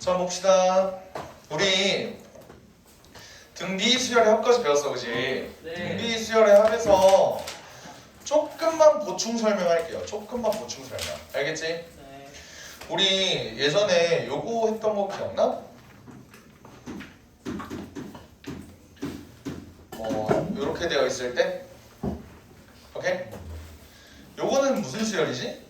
자, 봅시다. 우리 등비 수열의 합까지 배웠어, 그지? 네. 등비 수열의 합에서 조금만 보충 설명할게요. 조금만 보충 설명. 알겠지? 네. 우리 예전에 요거 했던 거 기억나? 요렇게 되어 있을 때, 오케이? 요거는 무슨 수열이지?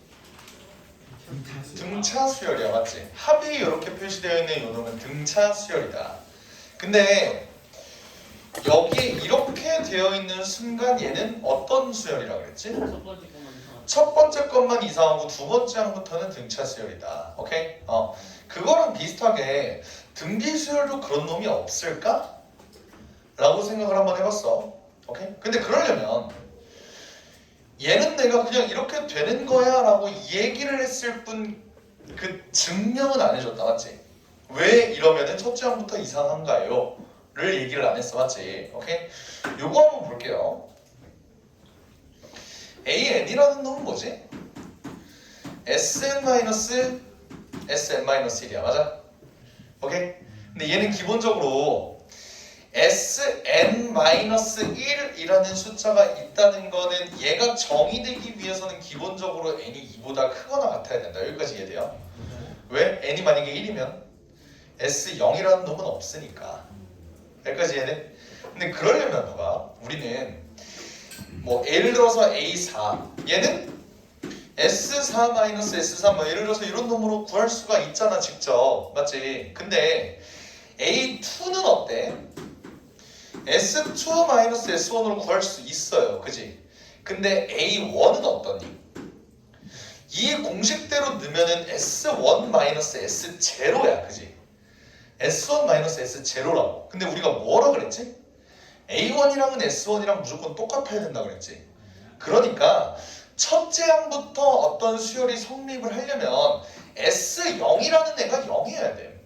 등차 수열이야, 맞지? 합이 이렇게 표시되어 있는 요 놈은 등차 수열이다. 근데 여기 이렇게 되어 있는 순간 얘는 어떤 수열이라고 그랬지? 첫 번째 것만 이상하다. 첫 번째 것만 이상하고 두 번째 항부터는 등차 수열이다. 오케이? 그거랑 비슷하게 등비 수열도 그런 놈이 없을까? 라고 생각을 한번 해봤어. 오케이? 근데 그러려면 얘는 내가 그냥 이렇게 되는 거야 라고 얘기를 했을 뿐 그 증명은 안 해줬다. 맞지? 왜 이러면은 첫째 항부터 이상한가요? 를 얘기를 안 했어. 맞지? 오케이? 요거 한번 볼게요. AN이라는 놈은 뭐지? SN-SN-1이야. 맞아? 오케이? 근데 얘는 기본적으로 SN-1이라는 숫자가 있다는 거는 얘가 정의되기 위해서는 기본적으로 n이 2보다 크거나 같아야 된다. 여기까지 이해돼요? 왜? n이 만약에 1이면 S0이라는 놈은 없으니까. 여기까지 이해돼? 근데 그러려면 봐봐. 우리는 뭐 예를 들어서 A4 얘는 S4-S3 뭐 예를 들어서 이런 놈으로 구할 수가 있잖아 직접. 맞지? 근데 A2는 어때? S2-S1으로 구할 수 있어요. 그지? 근데 A1은 어떠니? 이 공식대로 넣으면은 S1-S0야. 그지? S1-S0라고. 근데 우리가 뭐라 그랬지? A1이랑은 S1이랑 무조건 똑같아야 된다 그랬지. 그러니까 첫째 항부터 어떤 수열이 성립을 하려면 S0이라는 애가 0이어야 돼.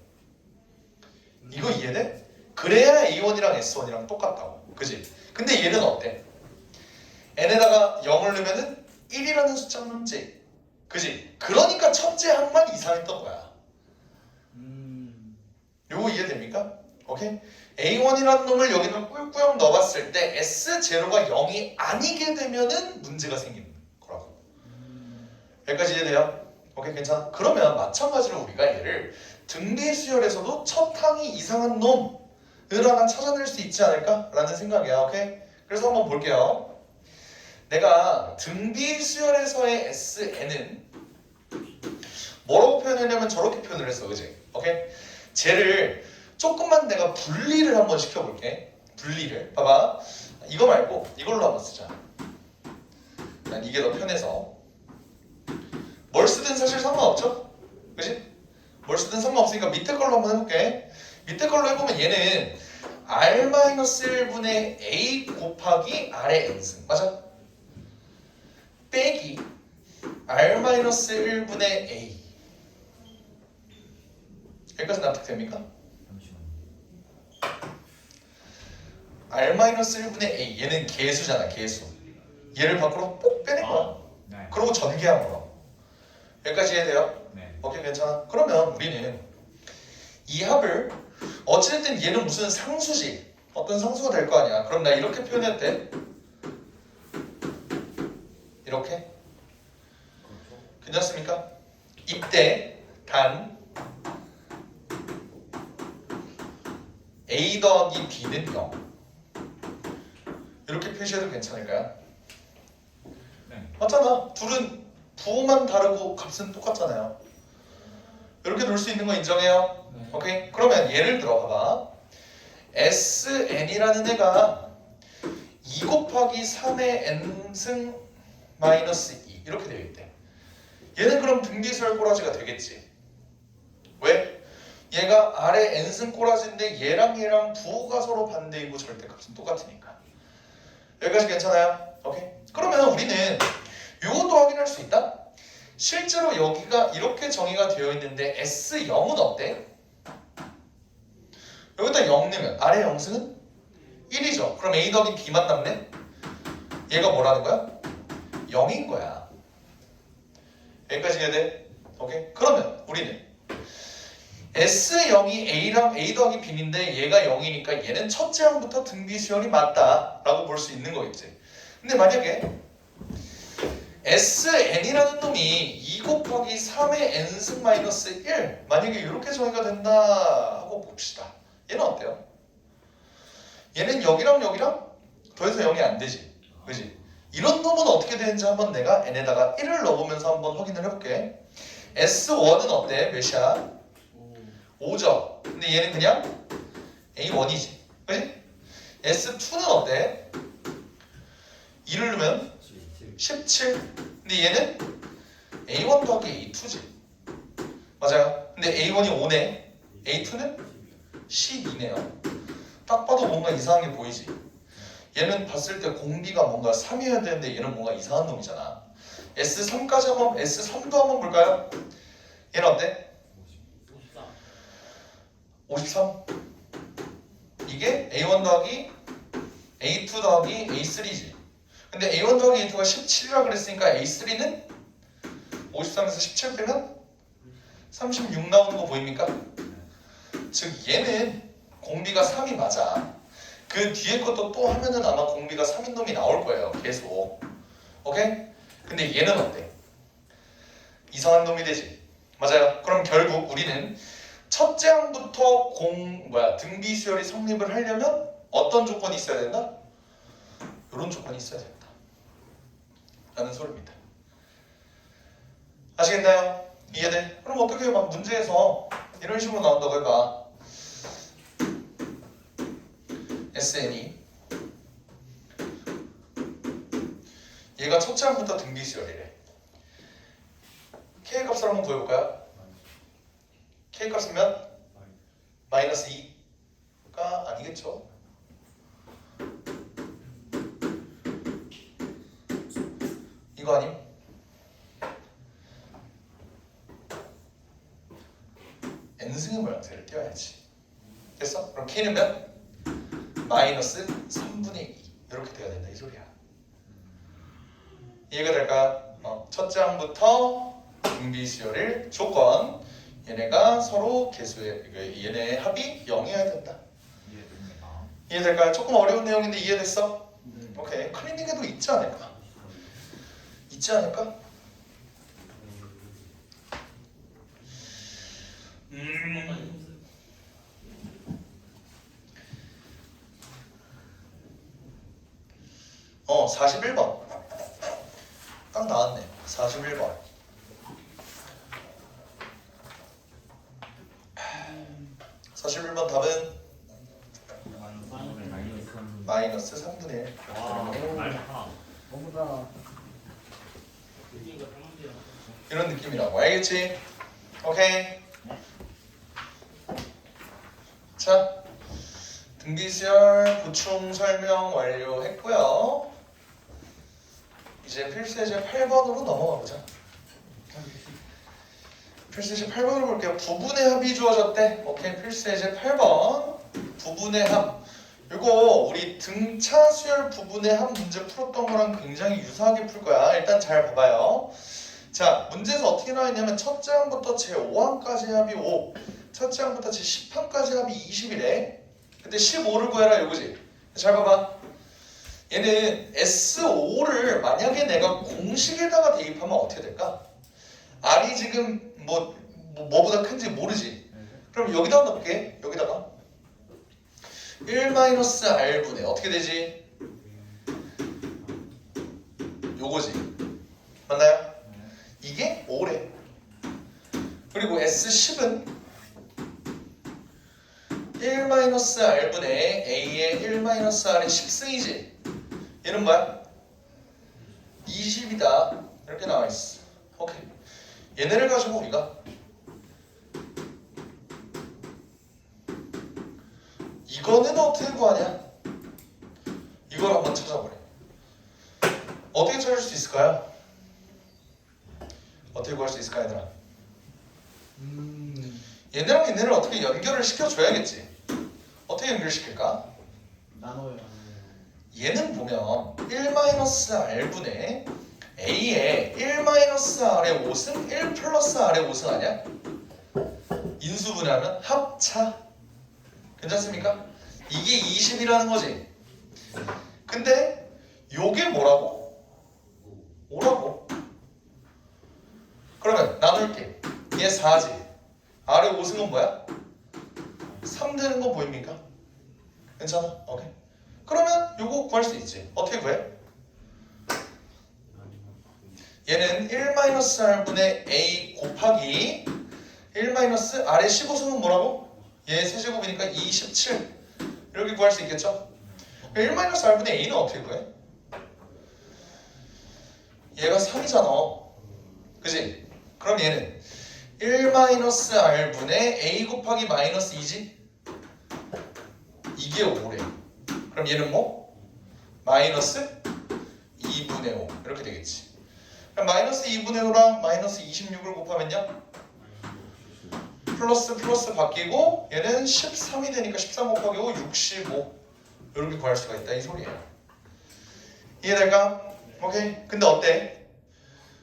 이거 이해돼? 그래야 A1이랑 S1이랑 똑같다고. 그지? 근데 얘는 어때? n에다가 0을 넣으면은 1이라는 숫자가 남지. 그지? 그러니까 첫째 항만 이상했던 거야. 요거 이해됩니까? 오케이? A1이라는 놈을 여기다 꿀꿀 넣어봤을 때 S0가 0이 아니게 되면은 문제가 생기는 거라고. 여기까지 이해돼요? 오케이, 괜찮아? 그러면 마찬가지로 우리가 얘를 등비 수열에서도 첫 항이 이상한 놈을 하나 찾아낼 수 있지 않을까? 라는 생각이야. 오케이? 그래서 한번 볼게요. 내가 등비 수열에서의 SN은 뭐라고 표현했냐면 저렇게 표현을 했어. 그지? 오케이? 쟤를 조금만 내가 분리를 한번 시켜볼게. 분리를. 봐봐. 이거 말고 이걸로 한번 쓰자. 난 이게 더 편해서. 뭘 쓰든 사실 상관없죠? 그치? 뭘 쓰든 상관없으니까 밑에 걸로 한번 해볼게. 밑에 걸로 해보면 얘는 R-1분의 A 곱하기 R의 n승. 맞아? 빼기 R-1분의 A. 여기까지 납득됩니까? R-1분의 A 얘는 개수잖아. 개수. 얘를 밖으로 꼭 빼낸 거야. 네. 그리고 전개함으로. 여기까지 이해돼요? 네. 오케이, 괜찮아. 그러면 우리는 이 합을 어쨌든 얘는 무슨 상수지. 어떤 상수가 될 거 아니야. 그럼 나 이렇게 표현해도 돼? 이렇게? 괜찮습니까? 이때 단 A 더하기 B는 0 이렇게 표시해도 괜찮을까요? 네. 맞잖아. 둘은 부호만 다르고 값은 똑같잖아요. 이렇게 놓을 수 있는 거 인정해요? 네. 오케이? 그러면 예를 들어 봐봐. SN이라는 애가 2 곱하기 3의 n승 마이너스 2 이렇게 되어 있대. 얘는 그럼 등비수열 꼬라지가 되겠지. 왜? 얘가 아래 n승 꼬라지인데 얘랑 부호가 서로 반대이고 절대값은 똑같으니까. 여기까지 괜찮아요? 오케이? 그러면 우리는 이것도 확인할 수 있다? 실제로 여기가 이렇게 정의가 되어 있는데 S0은 어때? 여기다 0 넣으면 아래 0승은 1이죠. 그럼 A 더하기 B만 남네? 얘가 뭐라는 거야? 0인 거야. 여기까지 해야 돼? 오케이? 그러면 우리는 S0이 A랑 A 더하기 B인데 얘가 0이니까 얘는 첫째 항부터 등비수열이 맞다라고 볼 수 있는 거겠지. 근데 만약에 SN이라는 놈이 2 곱하기 3의 n승 마이너스 1 만약에 이렇게 정의가 된다 하고 봅시다. 얘는 어때요? 얘는 여기랑 여기랑 더해서 0이 안 되지. 그지? 이런 놈은 어떻게 되는지 한번 내가 n에다가 1을 넣어보면서 한번 확인을 해볼게. S1은 어때? 몇이야? 5죠. 근데 얘는 그냥 A1이지. 그지? S2는 어때? 2를 넣으면 17. 근데 얘는 A1 더하기 A2지. 맞아요. 근데 A1이 5네. A2는 12네요. 딱 봐도 뭔가 이상한 게 보이지. 얘는 봤을 때 공비가 뭔가 3이어야 되는데 얘는 뭔가 이상한 놈이잖아. S3까지 한번 S3도 한번 볼까요? 얘는 어때? 53. 이게 A1 더하기 A2 더하기 A3지. 근데 A1 더하기 A2가 17이라 그랬으니까 A3는 53에서 17 빼면 36 나오는 거 보입니까? 즉 얘는 공비가 3이 맞아. 그 뒤에 것도 또 하면은 아마 공비가 3인 놈이 나올 거예요. 계속. 오케이? 근데 얘는 어때? 이상한 놈이 되지. 맞아요. 그럼 결국 우리는 첫째 항부터 등비수열이 성립을 하려면 어떤 조건이 있어야 된다? 이런 조건이 있어야 된다 라는 소리입니다. 아시겠나요? 이해돼? 그럼 어떻게 막 문제에서 이런 식으로 나온다고 해봐. SN이 얘가 첫째 항부터 등비수열이래. K 값을 한번 구해볼까요? K 값은 몇? 마이너스 2가 아니겠죠? 이거 아님? n승의 모양새를 띄워야지. 됐어? 그럼 K는 몇? 마이너스 3분의 2 이렇게 돼야 된다 이 소리야. 이해가 될까? 첫째 항부터 등비수열일 조건 얘네가 서로 얘네 합이 0이어야 된다. 이해됩니다. 이해될까요? 조금 어려운 내용인데 이해됐어? 오케이. 클리닉에도 있지 않을까? 있지 않을까? 41번 딱 나왔네. 41번 답은 마이너스 3분의 1 너무다. 이런 느낌이라고. 알겠지? 오케이. 자, 등비수열 보충 설명 완료했고요. 이제 필수예제 8번으로 넘어가 보자. 필수예제 8번으로 볼게요. 부분의 합이 주어졌대. 오케이. 필수예제 8번 부분의 합. 이거 우리 등차 수열 부분의 합 문제 풀었던 거랑 굉장히 유사하게 풀 거야. 일단 잘 봐봐요. 자, 문제에서 어떻게 나와있냐면 첫째 항부터 제5항까지 합이 5, 첫째 항부터 제10항까지 합이 20이래. 근데 15를 구해라 이거지. 잘 봐봐. 얘는 S5를 만약에 내가 공식에다가 대입하면 어떻게 될까? R이 지금 뭐보다 큰지 모르지. 그럼 여기다가 넣을게. 여기다가 1-R분의 어떻게 되지? 요거지. 맞나요? 이게 5래. 그리고 S10은 1-R분의 A의 1-R의 10승이지. 얘는 뭐야? 20이다. 이렇게 나와있어. 오케이. 얘네를 가지고 우리가 이거는 어떻게 구하냐? 이걸 한번 찾아보래. 어떻게 찾을 수 있을까요? 어떻게 구할 수 있을까 얘들아? 얘네랑 얘네를 어떻게 연결을 시켜줘야겠지. 어떻게 연결시킬까? 나눠요. 얘는 보면 1-R분의 A의 1-R의 5승 1 플러스 R의 5승 아니야? 인수분해하면 합차. 괜찮습니까? 이게 20이라는 거지. 근데 요게 뭐라고? 5라고. 그러면 나눌게. 얘 4지. 아래 5승은 뭐야? 3 되는 거 보입니까? 괜찮아? 오케이. 그러면 요거 구할 수 있지. 어떻게 구해? 얘는 1-r분의 a 곱하기 1- 아래 15승은 뭐라고? 얘 세제곱이니까 27 이렇게 구할 수 있겠죠? 1-r분의 a는 어떻게 구해? 얘가 3이잖아. 그지? 그럼 얘는 1-r분의 a 곱하기 마이너스 2지? 이게 5래. 그럼 얘는 뭐? 마이너스 2분의 5 이렇게 되겠지. 그럼 마이너스 2분의 5랑 마이너스 26을 곱하면요? 플러스 플러스 바뀌고 얘는 13이 되니까 13 곱하기 5 65 이렇게 구할 수가 있다 이 소리예요. 이해될까? 오케이. 근데 어때?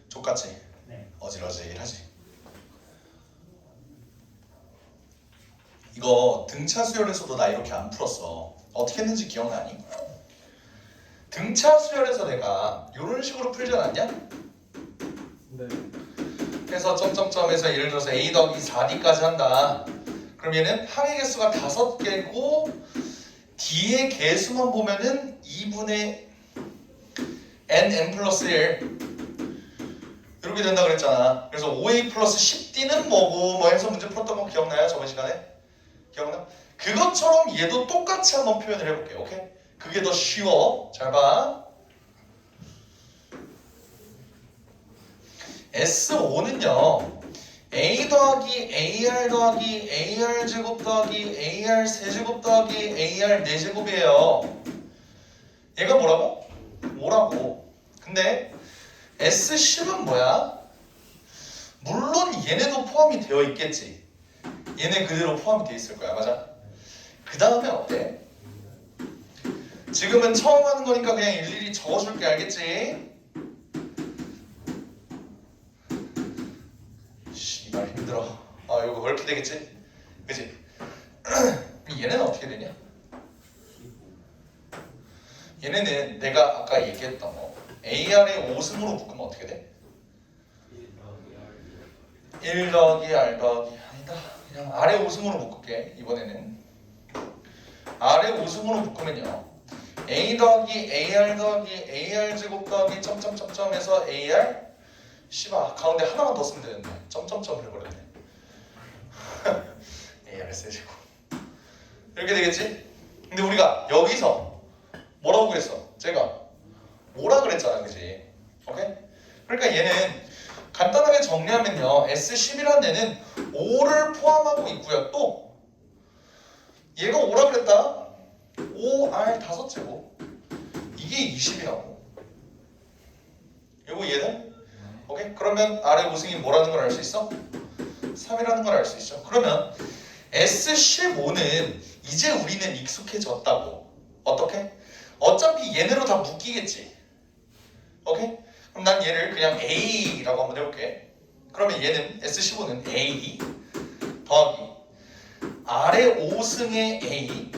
족같지? 네. 어질어질하지? 이거 등차 수열에서도 나 이렇게 안 풀었어. 어떻게 했는지 기억나니? 등차 수열에서 내가 이런 식으로 풀지 않았냐? 네. 그래서 점점점에서 예를 들어서 a 더하기 4d까지 한다. 그럼 얘는 항의 개수가 5개고 d의 개수만 보면은 2분의 n 플러스 1 이렇게 된다 그랬잖아. 그래서 5a 플러스 10d는 뭐고 뭐 해서 문제 풀었던 거 기억나요? 저번 시간에? 기억나? 그것처럼 얘도 똑같이 한번 표현을 해볼게. 오케이? 그게 더 쉬워. 잘 봐. S5는요 A 더하기 AR 더하기 AR 제곱 더하기 AR 세제곱 더하기 AR 4제곱이에요. 얘가 뭐라고? 5라고. 근데 S10은 뭐야? 물론 얘네도 포함이 되어 있겠지. 얘네 그대로 포함이 되어 있을 거야. 맞아? 그 다음에 어때? 지금은 처음 하는 거니까 그냥 일일이 적어줄게. 알겠지? 씨발 힘들어. 아 이거 그렇게 되겠지? 그치? 얘네는 어떻게 되냐? 얘네는 내가 아까 얘기했던 거 AR의 5승으로 묶으면 어떻게 돼? 1 더하기 R 더하기 아니다. 그냥 R의 5승으로 묶을게. 이번에는 R의 5승으로 묶으면요 A 더하기 AR 더하기 AR 제곱 더하기 점점점점에서 AR 씨발 가운데 하나만 더 쓰면 되는데 점점점 해버렸네. AR 세제곱 이렇게 되겠지? 근데 우리가 여기서 뭐라고 그랬어? 제가 뭐라 그랬잖아, 그지? 오케이? 그러니까 얘는 간단하게 정리하면요 S10이라는 애는 5를 포함하고 있고요. 또 얘가 5라 그랬다. 5R 5제곱 이게 20이라고. 이거 이해돼? 오케이? 그러면 R의 5승이 뭐라는 걸 알 수 있어? 3이라는 걸 알 수 있죠. 그러면 S15는 이제 우리는 익숙해졌다고. 어떻게? 어차피 얘네로 다 묶이겠지. 오케이? 그럼 난 얘를 그냥 A라고 한번 해볼게. 그러면 얘는 S15는 A 더하기 R의 5승의 A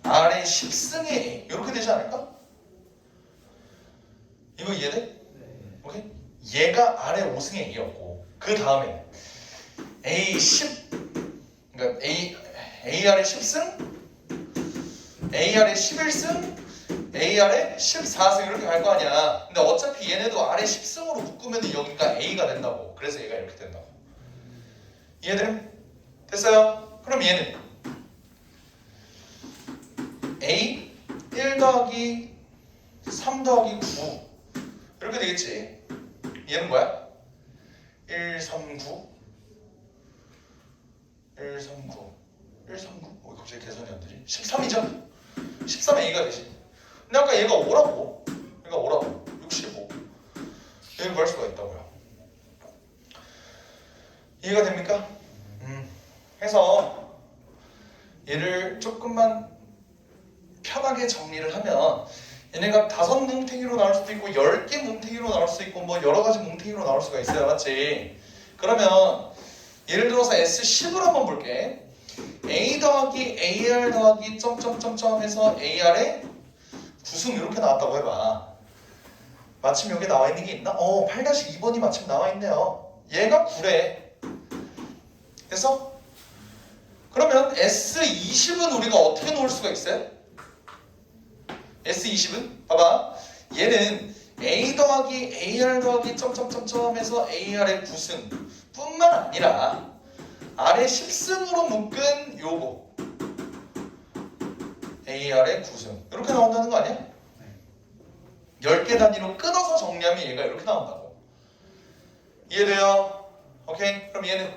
R의 10승의 A 이렇게 되지 않을까? 이거 이해돼? 오케이? 얘가 R의 5승의 A였고 그 다음에 A10 그러니까 AR의 10승 AR의 11승 AR의 14승 이렇게 갈 거 아니야. 근데 어차피 얘네도 R의 10승으로 묶으면 여기가 A가 된다고. 그래서 얘가 이렇게 된다고. 이해돼? 됐어요? 그럼 얘는 A 1 더하기 3 더하기 9 이렇게 되겠지. 얘는 뭐야? 1, 3, 9 1, 3, 9 1, 3, 9 갑자기 계산이 안 되지? 13이죠? 13에 A가 되지. 근데 아까 얘가 5라고. 얘가 5라고. 65. 얘를 구할 수가 있다고요. 이해가 됩니까? 해서 얘를 조금만 편하게 정리를 하면 얘네가 5 뭉탱이로 나올 수도 있고 10개 뭉탱이로 나올 수도 있고 뭐 여러 가지 뭉탱이로 나올 수가 있어요. 맞지? 그러면 예를 들어서 S10을 한번 볼게. A 더하기 AR 더하기 점점점점 해서 AR의 구승 이렇게 나왔다고 해봐. 마침 여기 나와 있는 게 있나? 8-2번이 마침 나와 있네요. 얘가 9래. 됐어? 그러면 S20은 우리가 어떻게 놓을 수가 있어요? S20은? 봐봐. 얘는 A 더하기 AR 더하기 점점점점 해서 AR의 9승 뿐만 아니라 R의 10승으로 묶은 요거 AR의 9승 이렇게 나온다는 거 아니야? 10개 단위로 끊어서 정리하면 얘가 이렇게 나온다고. 이해돼요? 오케이? 그럼 얘는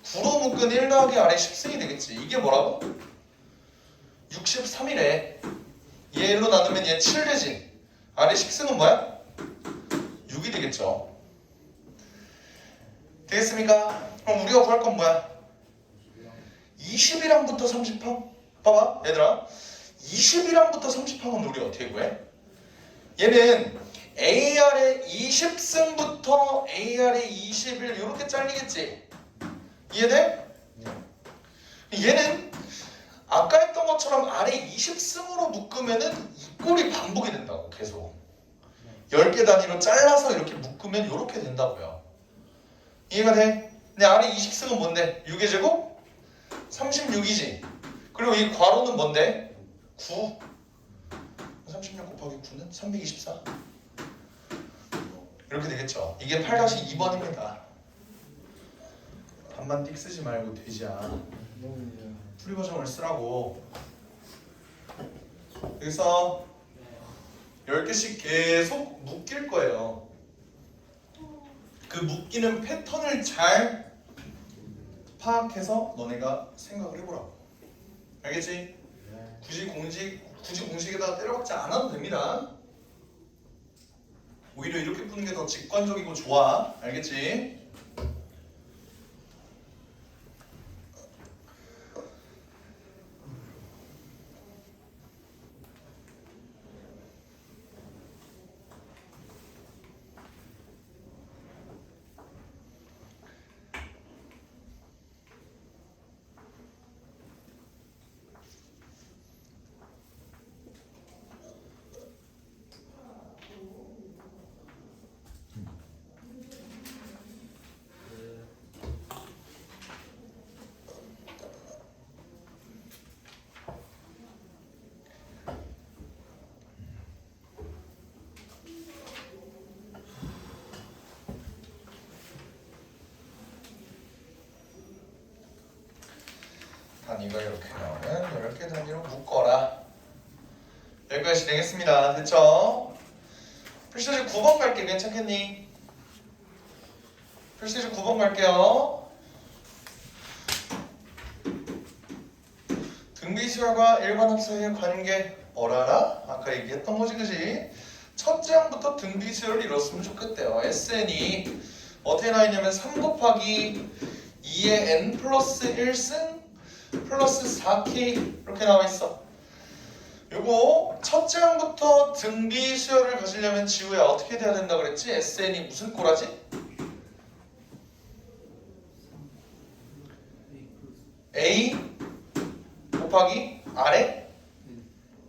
9로 묶은 1 더하기 R의 10승이 되겠지. 이게 뭐라고? 63이래. 얘 1로 나누면 얘 7 되지. R의 10승은 뭐야? 6이 되겠죠. 되겠습니까? 그럼 우리가 구할 건 뭐야? 20이랑부터 30항? 봐봐 얘들아, 20이랑부터 30항은 우리 어떻게 구해? 얘는 AR의 20승부터 AR의 21 이렇게 잘리겠지? 이해돼? 얘는 아까 했던 것처럼 R의 20승으로 묶으면은 이 꼴이 반복이 된다고. 계속 10개 단위로 잘라서 이렇게 묶으면 이렇게 된다고요. 이해가 돼? 근데 R의 20승은 뭔데? 6의 제곱? 36이지. 그리고 이 괄호는 뭔데? 9. 36 곱하기 9는 324. 이렇게 되겠죠. 이게 8-2번입니다. 반만 띡 쓰지 말고 돼지야. 풀이 버전을 쓰라고. 그래서 10개씩 계속 묶일 거예요. 그 묶이는 패턴을 잘 파악해서 너네가 생각을 해보라고. 알겠지? 굳이 공식에다가 때려박지 않아도 됩니다. 오히려 이렇게 푸는 게 더 직관적이고 좋아. 알겠지? 단위가 이렇게 나오면 10개 단위로 묶어라. 여기까지 진행했습니다. 됐죠? 풀시리즈 9번 갈게. 괜찮겠니? 풀시리즈 9번 갈게요. 등비수열과 일반합 사이의 관계 어라라? 아까 얘기했던 거지, 그지? 첫째 항부터 등비수열을 이뤘으면 좋겠대요. SN이 어떻게 나있냐면 3 곱하기 2의 n 플러스 1승 플러스 4k 이렇게 나와있어. 요거 첫째 항부터 등비 수열을 가지려면 지우야 어떻게 돼야 된다 그랬지? SN이 무슨 꼴하지? A 곱하기 R에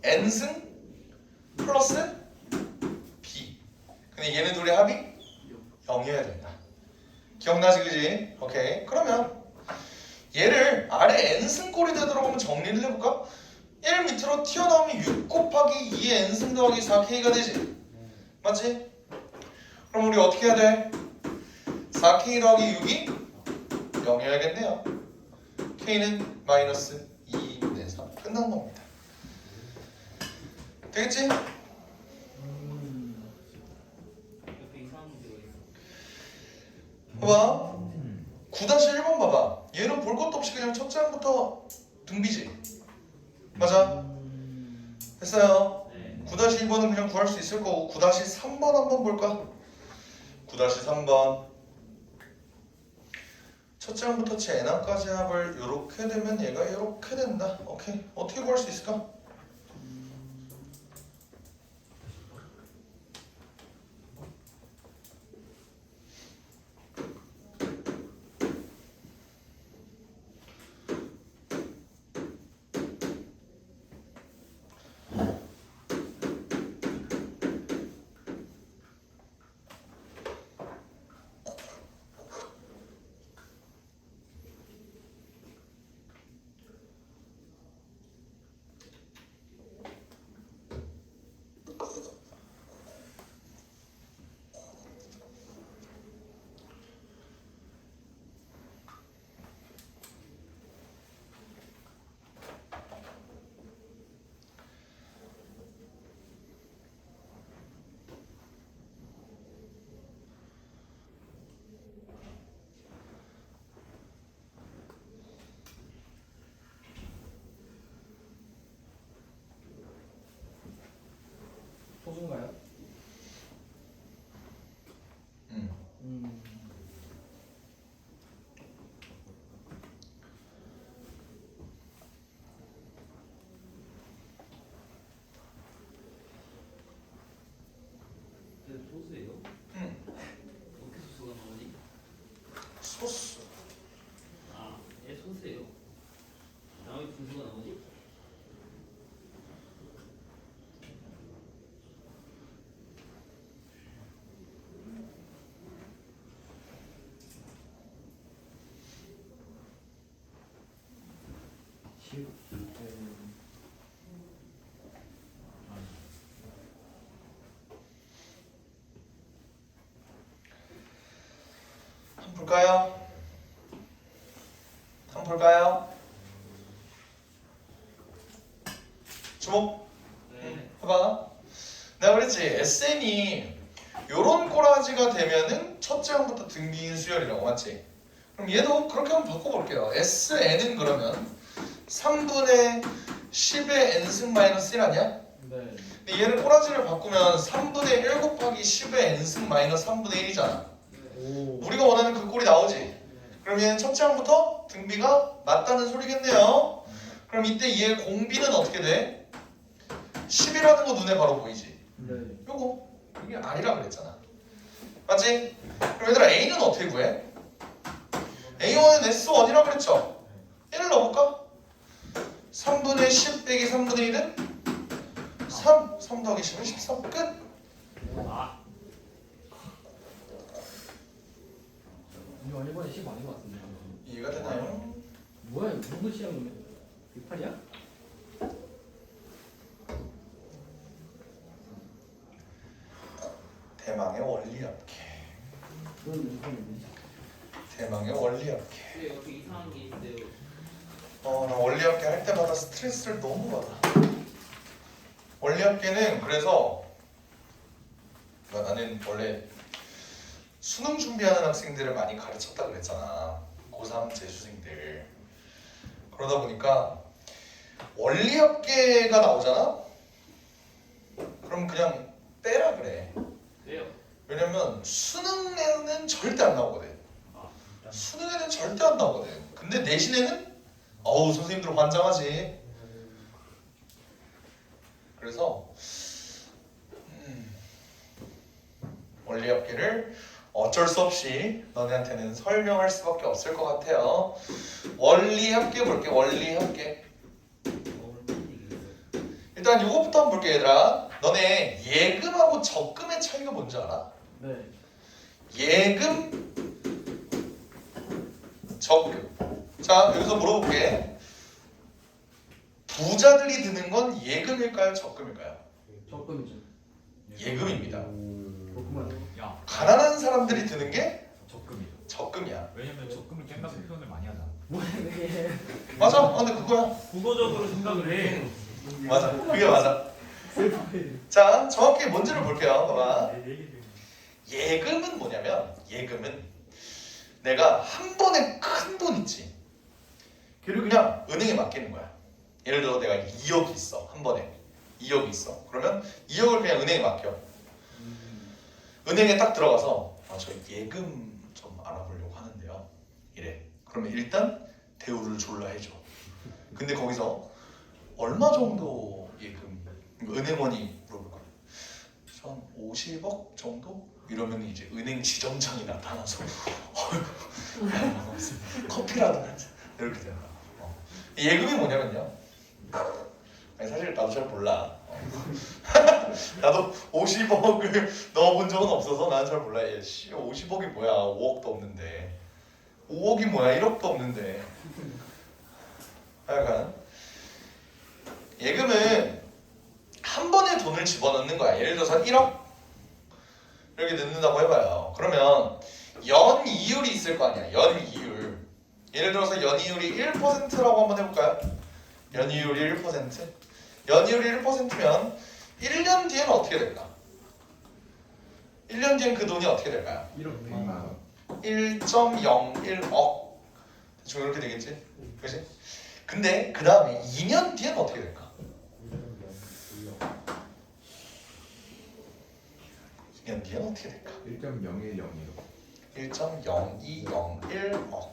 N승 플러스 B. 근데 얘네 둘의 합이 0이어야 된다. 기억나지 그지? 오케이. 그러면 얘를 R에 N승꼴이 되도록 한번 정리를 해볼까? 1 밑으로 튀어나오면 6 곱하기 2의 N승 더하기 4K가 되지. 맞지? 그럼 우리 어떻게 해야 돼? 4K 더하기 6이 0이어야겠네요. K는 마이너스 2분의 3 끝난 겁니다. 되겠지? 봐봐 9-1번 봐봐. 얘는 볼 것도 없이 그냥 첫째 항부터 등비지. 맞아? 됐어요. 9-2번은 그냥 구할 수 있을 거고 9-3번 한번 볼까? 9-3번 첫째 항부터 제 n항까지 합을 이렇게 되면 얘가 이렇게 된다. 오케이. 어떻게 구할 수 있을까? 20. 한번 볼까요? 한번 볼까요? 주목. 봐봐. 내가 그랬지. SN이 요런 꼬라지가 되면은 첫째 항부터 등비인 수열이라고 맞지? 그럼 얘도 그렇게 한번 바꿔볼게요. SN은 그러면 3분의 10의 n승 마이너스 1 아니야? 네. 근데 얘를 꼬라지를 바꾸면 3분의 1 곱하기 10의 n승 마이너스 3분의 1이잖아. 오. 우리가 원하는 그 꼴이 나오지? 그럼 얘는 첫째 항부터 등비가 맞다는 소리겠네요. 그럼 이때 얘 공비는 어떻게 돼? 10이라는 거 눈에 바로 보이지? 네. 요거 이게 R이라 그랬잖아. 맞지? 그럼 얘들아 A는 어떻게 구해? A1은 S1이라 그랬죠? 얘를 넣어볼까? 3분의 10 빼기 3분의 1은 3 더하기 10은 13 끝! 이거 일본에 10 아닌 것 같은데. 이해가 되나요? 뭐야 이거 누구 시험 108이야? 대망의 원리합계. 그건 일본이네. 대망의 원리합계. 근데 여기 이상한 게 있는데요. 나 원리합계 할 때마다 스트레스를 너무 받아. 원리합계는 그래서 나는 원래 수능 준비하는 학생들을 많이 가르쳤다 그랬잖아. 고3 재수생들. 그러다 보니까 원리합계가 나오잖아? 그럼 그냥 빼라 그래. 왜요? 왜냐면 수능에는 절대 안 나오거든. 수능에는 절대 안 나오거든. 근데 내신에는 어우 선생님들 환장하지. 그래서 원리합계를 어쩔 수 없이 너네한테는 설명할 수밖에 없을 것 같아요. 원리합계 볼게. 원리합계. 일단 이거부터 한번 볼게 얘들아. 너네 예금하고 적금의 차이가 뭔지 알아? 네. 예금, 적금. 자, 여기서 물어볼게. 부자들이 드는 건 예금일까요? 적금일까요? 적금이죠. 예금입니다. 그렇구만. 야, 가난한 사람들이 드는 게 적금이죠. 적금이야. 왜냐면 적금을 깬다고 표현을 많이 하잖아. 뭐야 이게? 맞아? 근데 그거야. 국어적으로 생각을 해. 맞아. 그게 맞아. 자, 정확히 뭔지를 볼게요. 봐봐. 예금은 뭐냐면 예금은 내가 한 번에 큰 돈 있지. 그리고 그냥 은행에 맡기는 거야. 예를 들어 내가 2억이 있어. 한 번에 2억이 있어. 그러면 2억을 그냥 은행에 맡겨. 은행에 딱 들어가서 저 예금 좀 알아보려고 하는데요. 이래. 그러면 일단 대우를 졸라 해줘. 근데 거기서 얼마 정도 예금? 은행원이 물어볼 거야. 전 50억 정도? 이러면 이제 은행 지점장이 나타나서 커피라도 한잔 이렇게 되는 거야. 예금이 뭐냐면요. 아니, 사실 나도 잘 몰라. 나도 50억을 넣어본 적은 없어서 나는 잘 몰라. 50억이 뭐야? 5억도 없는데. 5억이 뭐야? 1억도 없는데. 하여간 예금은 한 번에 돈을 집어넣는 거야. 예를 들어서 1억 이렇게 넣는다고 해봐요. 그러면 연이율이 있을 거 아니야. 연이율. 예를 들어서 연이율이 1%라고 한번 해볼까요? 연이율이 1%. 연이율이 1%면 1년 뒤에는 어떻게 될까? 1년 뒤엔 그 돈이 어떻게 될까요? 1억 100만 원. 1.01억. 대충 이렇게 되겠지? 그치? 근데 그 다음에 2년 뒤에는 어떻게 될까? 2년 뒤에는 어떻게 될까? 1.0101로 1.0201억.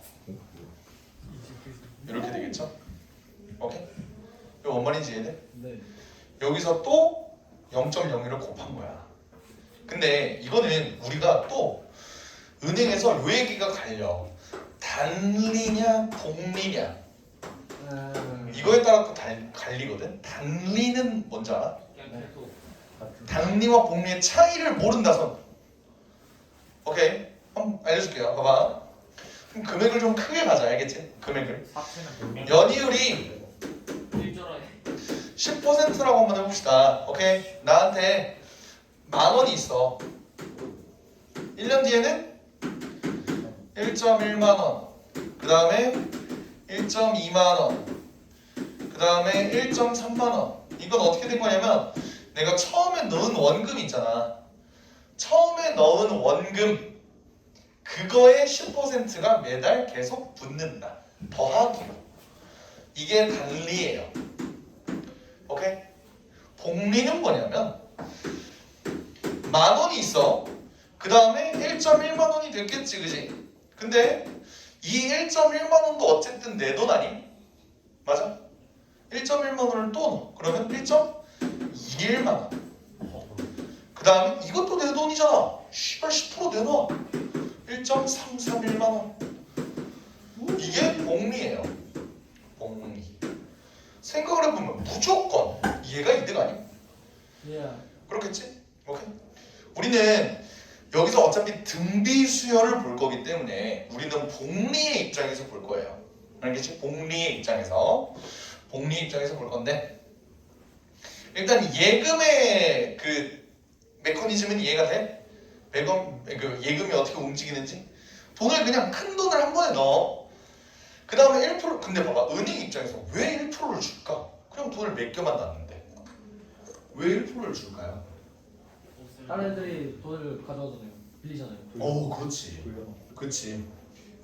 이렇게 되겠죠? 오케이? 이거 뭔 말인지 이해돼? 네. 여기서 또 0.01을 곱한 거야. 근데 이거는 우리가 또 은행에서 요 얘기가 갈려. 단리냐 복리냐 이거에 따라 또 갈리거든. 단리는 뭔지 알아? 그냥 계속 단리와 복리의 차이를 모른다 손. 오케이? 한번 알려줄게요. 봐봐. 그럼 금액을 좀 크게 가자. 알겠지? 금액을. 사채는 100만 원. 연이율이 10%라고 한번 해봅시다. 오케이? 나한테 10,000원이 있어. 1년 뒤에는 1.1만 원, 그 다음에 1.2만 원, 그 다음에 1.3만 원. 이건 어떻게 된 거냐면 내가 처음에 넣은 원금 있잖아. 처음에 넣은 원금 그거의 10%가 매달 계속 붙는다. 더하기로. 이게 단리예요. 오케이? 복리는 뭐냐면 10,000원이 있어. 그 다음에 1.1만 원이 됐겠지, 그지? 근데 이 1.1만 원도 어쨌든 내 돈 아니? 맞아? 1.1만 원을 또 넣어. 그러면 1.21만 원. 그 다음에 이것도 내 돈이잖아. 씨발 10% 내놔. 1.331만 원. 이게 복리예요. 복리. 생각을 해보면 무조건 얘가 이득 아니? 예. 그렇겠지? 오케이? 우리는 여기서 어차피 등비 수열을 볼 거기 때문에 우리는 복리의 입장에서 볼 거예요. 알겠지? 복리의 입장에서 볼 건데 일단 예금의 그 메커니즘은 이해가 돼? 예금이 어떻게 움직이는지 돈을 그냥 큰 돈을 한 번에 넣어. 그 다음에 1% 근데 봐봐 은행 입장에서 왜 1%를 줄까? 그냥 돈을 몇 개만 놨는데 왜 1%를 줄까요? 다른 애들이 돈을 가져가잖아요. 빌리잖아요. 그렇지. 그렇지.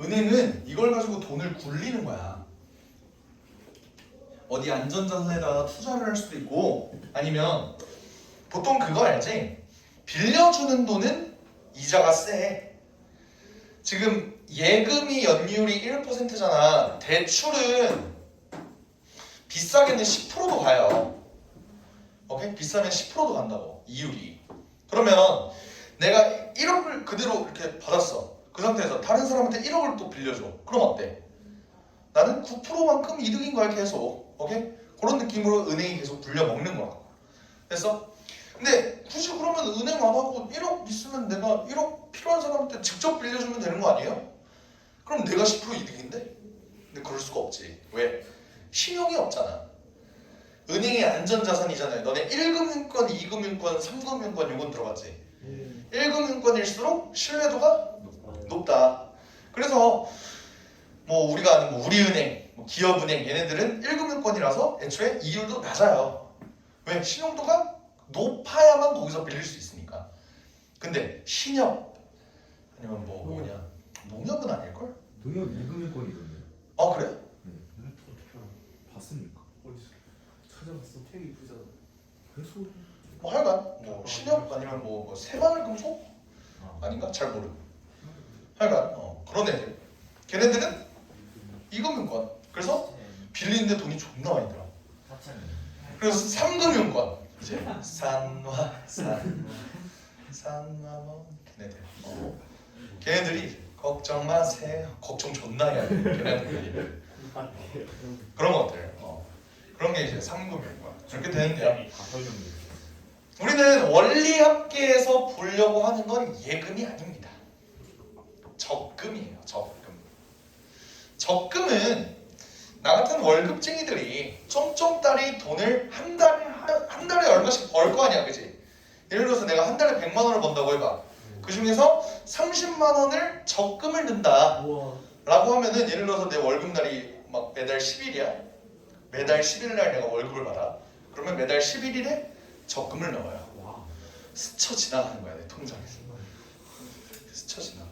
은행은 이걸 가지고 돈을 굴리는 거야. 어디 안전자산에다가 투자를 할 수도 있고 아니면 보통 그거 알지? 빌려주는 돈은 이자가 세. 지금 예금이 연이율이 1%잖아. 대출은 비싸게는 10%도 가요. 오케이? 비싸면 10%도 간다고. 이율이. 그러면 내가 1억을 그대로 이렇게 받았어. 그 상태에서 다른 사람한테 1억을 또 빌려줘. 그럼 어때? 나는 9%만큼 이득인 거야 계속. 오케이? 그런 느낌으로 은행이 계속 불려먹는 거야. 됐어? 근데 굳이 그러면 은행 안 하고 1억 있으면 내가 1억 필요한 사람한테 직접 빌려주면 되는 거 아니에요? 그럼 내가 10% 이득인데? 근데 그럴 수가 없지. 왜? 신용이 없잖아. 은행의 안전자산이잖아요. 너네 1금융권, 2금융권, 3금융권 이건 들어봤지? 1금융권일수록 신뢰도가 높다. 그래서 뭐 우리가 아는 뭐 우리은행, 뭐 기업은행 얘네들은 1금융권이라서 애초에 이율도 낮아요. 왜? 신용도가 높아야만 거기서 빌릴 수 있으니까. 근데 신협 아니면 뭐 뭐냐 농협은 아닐걸? 농협 2금융권이던데. 아 그래? 봤습니까? 찾아봤어. 되게 부자다. 그래서 뭐 하여간 뭐 신협 아니면 뭐 새마을금속 아닌가? 잘 모르. 하여간 그런 애들. 걔네들은 2금융권. 그래서 빌리는데 돈이 존나 많이 들어. 그래서 3금융권. 이제 산화 뭐 걔네들. 걔네들이 걱정 마세요. 걱정 존나 해야 돼. 걔네들이. 그런 것들. 그런 게 이제 3금융권. 이렇게 되는데요. 우리는 원리합계에서 보려고 하는 건 예금이 아닙니다. 적금이에요. 적금은 나 같은 월급쟁이들이 쫌쫌따리 돈을 한 달에 얼마씩 벌 거 아니야, 그지? 예를 들어서 내가 한 달에 100만 원을 번다고 해봐. 그 중에서 30만 원을 적금을 넣는다. 우와. 라고 하면은 예를 들어서 내 월급날이 막 매달 10일이야. 매달 10일 날 내가 월급을 받아. 그러면 매달 11일에 적금을 넣어요. 스쳐 지나가는 거야, 내 통장에서. 스쳐 지나가.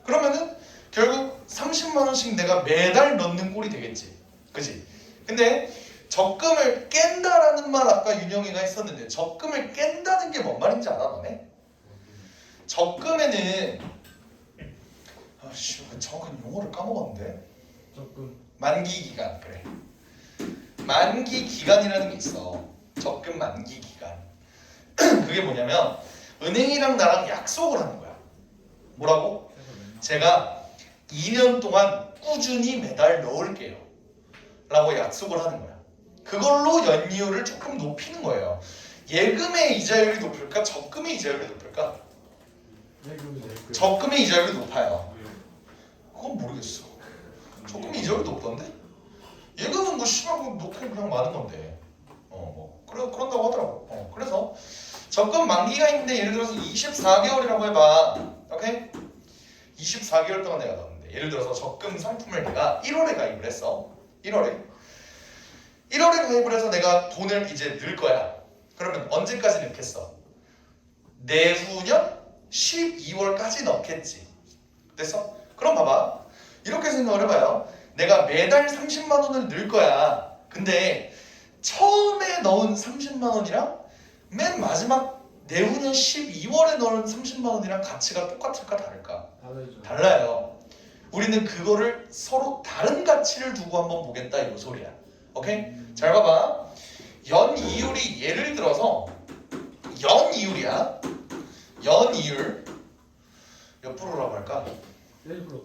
그러면은 결국 30만 원씩 내가 매달 넣는 꼴이 되겠지. 그지? 근데 적금을 깬다라는 말 아까 윤영이가 했었는데 적금을 깬다는 게 뭔 말인지 알아, 너네? 적금에는 정확한 용어를 까먹었는데 적금. 만기 기간. 그래. 만기 기간이라는 게 있어. 적금 만기 기간. 그게 뭐냐면 은행이랑 나랑 약속을 하는 거야. 뭐라고? 제가 2년 동안 꾸준히 매달 넣을게요 라고 약속을 하는 거야. 그걸로 연이율을 조금 높이는 거예요. 예금의 이자율이 높을까? 적금의 이자율이 높을까? 적금의 이자율이 높아요. 그건 모르겠어. 적금의 이자율이 높던데? 예금은 뭐 씨발 뭐 높게 그냥 많은 건데. 그런다고 하더라고. 그래서 적금 만기가 있는데 예를 들어서 24개월이라고 해봐. 오케이? 24개월 동안 내가 넣었는데 예를 들어서 적금 상품을 내가 1월에 가입을 했어. 1월에 가입을 해서 내가 돈을 이제 넣을 거야. 그러면 언제까지 넣겠어? 내후년 12월까지 넣겠지. 됐어? 그럼 봐봐. 이렇게 생각을 해봐요. 내가 매달 30만 원을 넣을 거야. 근데 처음에 넣은 30만 원이랑 맨 마지막 내후년 12월에 넣은 30만 원이랑 가치가 똑같을까 다를까? 다르죠. 달라요. 우리는 그거를 서로 다른 가치를 두고 한번 보겠다 이 소리야. 오케이? 잘 봐봐. 연이율이 예를 들어서 연이율이야. 연이율 몇 프로라고 할까? 1%.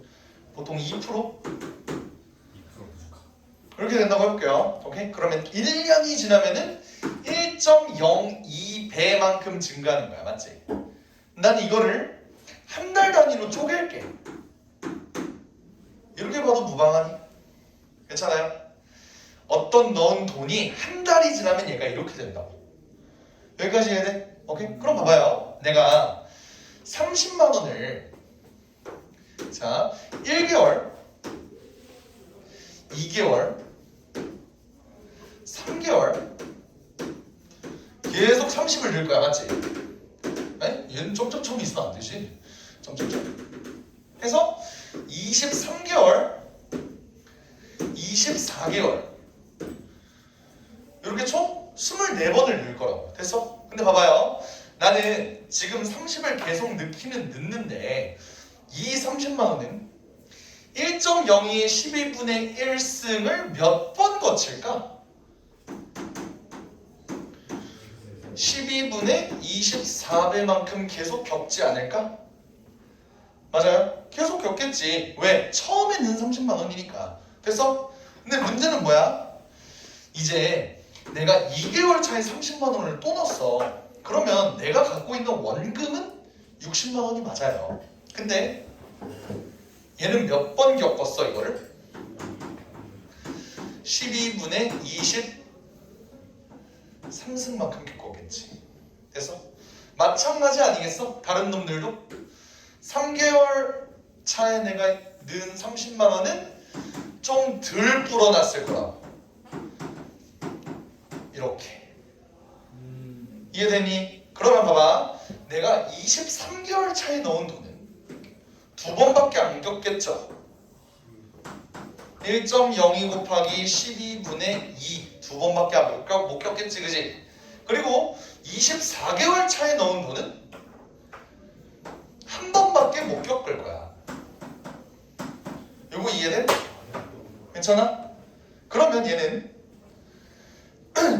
보통 2%? 2% 부족하. 이렇게 된다고 해볼게요. 오케이? 그러면 1년이 지나면은 1.02배만큼 증가하는 거야. 맞지? 난 이거를 한 달 단위로 쪼갤게. 이렇게 봐도 무방하니? 괜찮아요? 어떤 넣은 돈이 한 달이 지나면 얘가 이렇게 된다고. 여기까지 해야 돼? 오케이? 그럼 봐봐요. 내가 30만 원을 자 1개월 2개월 3개월 계속 30을 넣을 거야. 맞지? 에? 얘는 점점점이 있으면 안 되지. 점점점 해서 23개월 24개월 이렇게 총 24번을 넣을 거라고. 됐어? 근데 봐봐요. 나는 지금 30을 계속 넣기는 넣는데 이 30만 원은 1.02의 12분의 1승을 몇 번 거칠까? 12분의 24배만큼 계속 겪지 않을까? 맞아요? 계속 겪겠지. 왜? 처음에 넣은 30만 원이니까. 됐어? 근데 문제는 뭐야? 이제 내가 2개월 차에 30만 원을 또 넣었어. 그러면 내가 갖고 있는 원금은 60만 원이 맞아요. 근데 얘는 몇 번 겪었어 이거를? 12분의 23승만큼 겪었겠지. 됐어? 마찬가지 아니겠어? 다른 놈들도 3개월 차에 내가 넣은 30만 원은 좀 덜 불어났을 거라. 이렇게. 이해되니? 그러면 봐봐. 내가 23개월 차에 넣은 돈은 두 번밖에 안 겪겠죠. 1.02 곱하기 12분의 2 두 번밖에 못 겪겠지, 그지? 그리고 24개월 차에 넣은 돈은 한 번밖에 못 겪을 거야. 요거 이해돼? 괜찮아? 그러면 얘는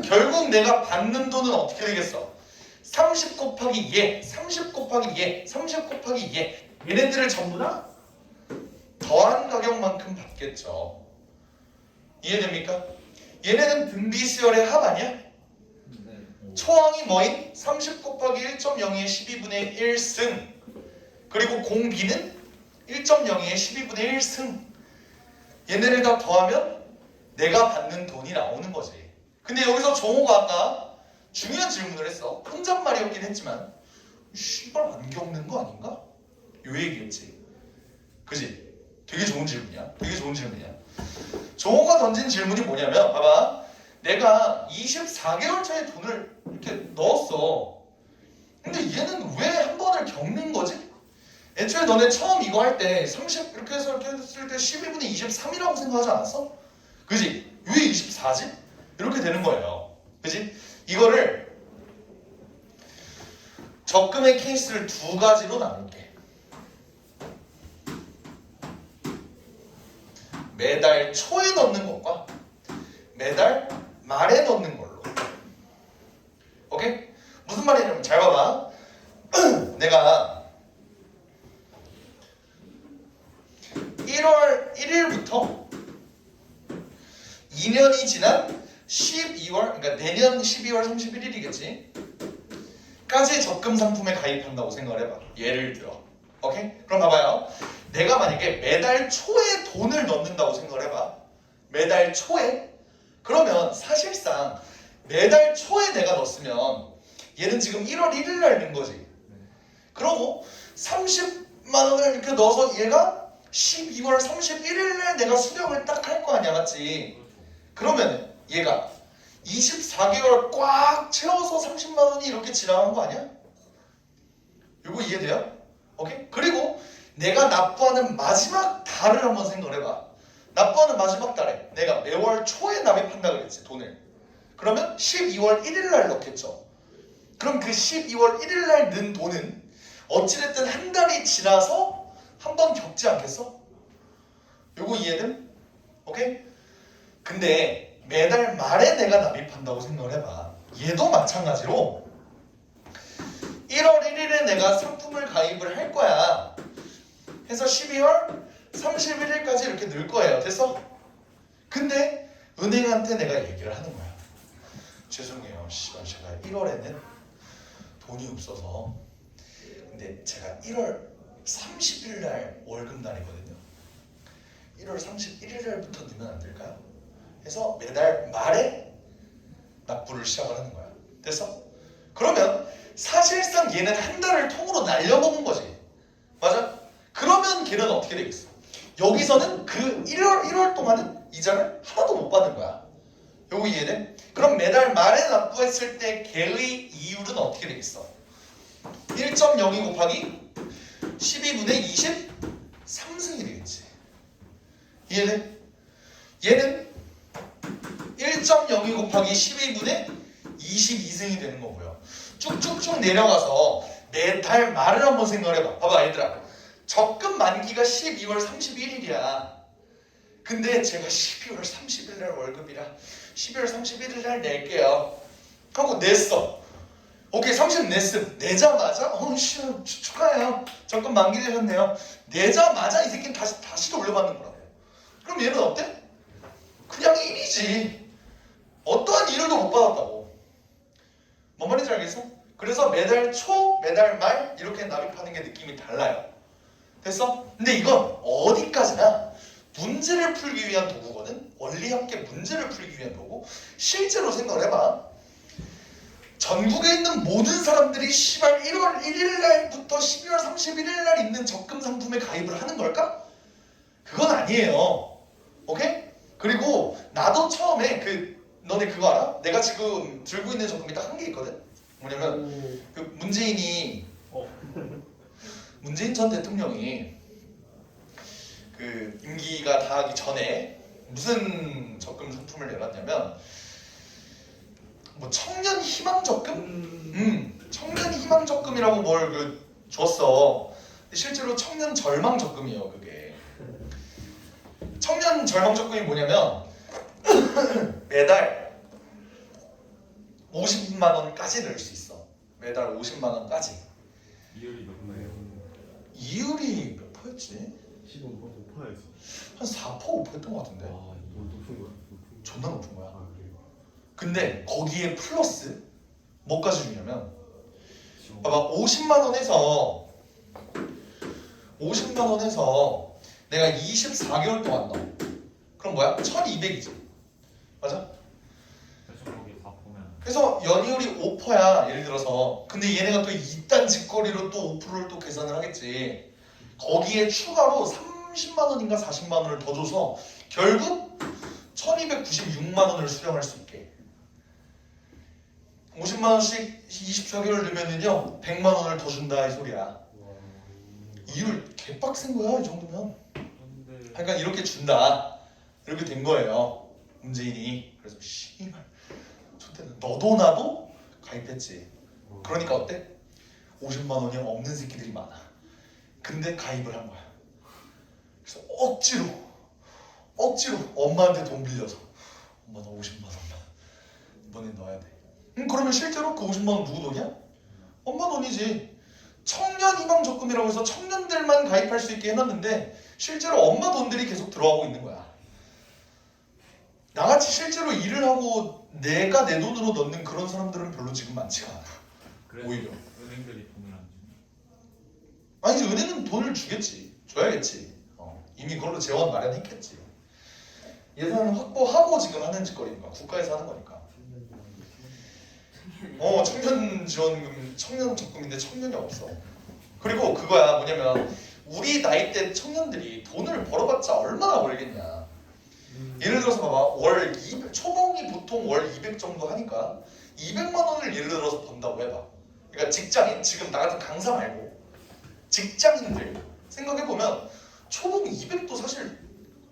결국 내가 받는 돈은 어떻게 되겠어? 30 곱하기 얘, 30 곱하기 얘, 30 곱하기 얘 얘네들을 전부 다 더한 가격만큼 받겠죠. 이해됩니까? 얘네는 등비수열의 합 아니야? 네. 초항이 뭐인? 30 곱하기 1.02의 12분의 1승 그리고 공비는 1.02의 12분의 1승 얘네를 다 더하면 내가 받는 돈이 나오는 거지. 근데 여기서 정호가 아까 중요한 질문을 했어. 혼잣말이었긴 했지만 씨발 안 겪는 거 아닌가? 요 얘기였지. 그지? 되게 좋은 질문이야. 되게 좋은 질문이야. 정호가 던진 질문이 뭐냐면 봐봐. 내가 24개월 차에 돈을 이렇게 넣었어. 근데 얘는 왜 한 번을 겪는 거지? 애초에 너네 처음 이거 할 때 30 이렇게 해서 이렇게 했을 때 12분의 23이라고 생각하지 않았어? 그지? 왜 24지? 이렇게 되는 거예요. 그지? 이거를 적금의 케이스를 두 가지로 나눌게. 매달 초에 넣는 것과 매달 말에 넣는 걸로. 오케이? 무슨 말이냐면 잘 봐봐. 내가 1월 1일부터 2년이 지난 12월, 그러니까 내년 12월 31일이겠지? 까지 적금 상품에 가입한다고 생각을 해봐. 예를 들어. 오케이? 그럼 봐봐요. 내가 만약에 매달 초에 돈을 넣는다고 생각을 해봐. 매달 초에? 그러면 사실상 매달 초에 내가 넣었으면 얘는 지금 1월 1일 날 넣은 거지. 그러고 30만 원을 이렇게 넣어서 얘가 12월 31일 날 내가 수령을 딱 할 거 아니야, 맞지? 그러면 얘가 24개월 꽉 채워서 30만 원이 이렇게 지나간 거 아니야? 이거 이해돼요? 오케이? 그리고 내가 납부하는 마지막 달을 한번 생각을 해봐. 납부하는 마지막 달에 내가 매월 초에 납입한다 그랬지, 돈을. 그러면 12월 1일 날 넣겠죠. 그럼 그 12월 1일 날 넣은 돈은 어찌됐든 한 달이 지나서 한 번 겪지 않겠어? 요거 이해됨? 오케이? 근데 매달 말에 내가 납입한다고 생각을 해봐. 얘도 마찬가지로 1월 1일에 내가 상품을 가입을 할 거야. 해서 12월 31일까지 이렇게 넣을 거예요. 됐어? 근데 은행한테 내가 얘기를 하는 거야. 죄송해요. 씨발 제가 1월에는 돈이 없어서 근데 제가 1월 30일 날 월급 날이거든요. 1월 31일 날부터 넣으면 안 될까요? 해서 매달 말에 납부를 시작을 하는 거야. 됐어? 그러면 사실상 얘는 한 달을 통으로 날려먹은 거지. 맞아? 그러면 걔는 어떻게 되겠어? 여기서는 그 1월 동안은 이자를 하나도 못 받는 거야. 요거 이해돼? 그럼 매달 말에 납부했을 때 걔의 이율은 어떻게 되겠어? 1.02 곱하기 12분의 23승이 되겠지. 이해돼? 얘는 1.02 곱하기 12분의 22승이 되는 거고요. 쭉쭉쭉 내려가서 매달 말을 한번 생각을 해봐. 봐봐 얘들아. 적금 만기가 12월 31일이야. 근데 제가 12월 30일 날 월급이라 12월 31일 날 낼게요. 하고 냈어. 오케이 30 냈음. 내자마자 축하해요. 적금 만기 되셨네요. 내자마자 이 새끼는 다시 돌려받는 거라고. 그럼 얘는 어때? 그냥 1이지. 어떠한 일을도 못 받았다고. 뭔 말인지 알겠어? 그래서 매달 초, 매달 말 이렇게 납입하는 게 느낌이 달라요. 됐어? 근데 이건 어디까지나 문제를 풀기 위한 도구거든? 원리함께 문제를 풀기 위한 도구. 실제로 생각을 해봐. 전국에 있는 모든 사람들이 1월 1일 날부터 12월 31일 날 있는 적금 상품에 가입을 하는 걸까? 그건 아니에요. 오케이? 그리고 나도 처음에 너네 그거 알아? 내가 지금 들고 있는 적금이 딱 한 개 있거든? 뭐냐면 그 문재인 전 대통령이 그 임기가 다하기 전에 무슨 적금 상품을 내놨냐면 뭐 청년 희망 적금? 청년 희망 적금이라고 뭘 줬어. 근데 실제로 청년 절망 적금이에요, 그게. 청년 절망 적금이 뭐냐면 매달 50만 원까지 넣을 수 있어. 매달 50만 원까지. 이율이 몇 나요? 이율이 몇 퍼였지? 15%에서. 한 4%, 5%였던 것 같은데. 아, 이거 높은 거야? 존나 높은 거야. 아, 그래요? 근데 거기에 플러스 뭐까지 주냐면 봐봐 50만 원에서 내가 24개월 동안 넣어. 그럼 뭐야? 1200이지. 맞아? 대충 거기 4%면 그래서 연이율이 5%야 예를 들어서. 근데 얘네가 또 이딴 짓거리로 또 5%를 또 계산을 하겠지. 거기에 추가로 30만 원인가 40만 원을 더 줘서 결국 1296만 원을 수령할 수 있게. 50만 원씩 24개월 넣으면은요 100만 원을 더 준다 이 소리야. 이율 개빡센 거야 이 정도면. 근데 그러니까 이렇게 준다. 이렇게 된 거예요 문재인이. 그래서 씨발 좋대는 너도 나도 가입했지. 그러니까 어때? 50만 원이 없는 새끼들이 많아. 근데 가입을 한 거야. 그래서 억지로 엄마한테 돈 빌려서 엄마 너 50만 원만 너네 넣어야 돼. 그러면 실제로 그 50만 원 누구 돈이야? 엄마 돈이지. 청년 희망 적금이라고 해서 청년들만 가입할 수 있게 해놨는데 실제로 엄마 돈들이 계속 들어가고 있는 거야. 나같이 실제로 일을 하고 내가 내 돈으로 넣는 그런 사람들은 별로 지금 많지가 않아. 그래서 오히려. 은행들이 돈을 안 주네. 아니지 은행은 돈을 주겠지. 줘야겠지. 이미 그걸로 재원 마련했겠지. 예산 확보하고 지금 하는 짓거리니까 국가에서 하는 거니까. 청년 지원금, 청년 적금인데 청년이 없어. 그리고 그거야 뭐냐면 우리 나이 때 청년들이 돈을 벌어봤자 얼마나 벌겠냐. 예를 들어서 봐봐 월 200, 초봉이 보통 월 200 정도 하니까 200만 원을 예를 들어서 번다고 해봐. 그러니까 직장인 지금 나 같은 강사 말고 직장인들 생각해보면 초봉 200도 사실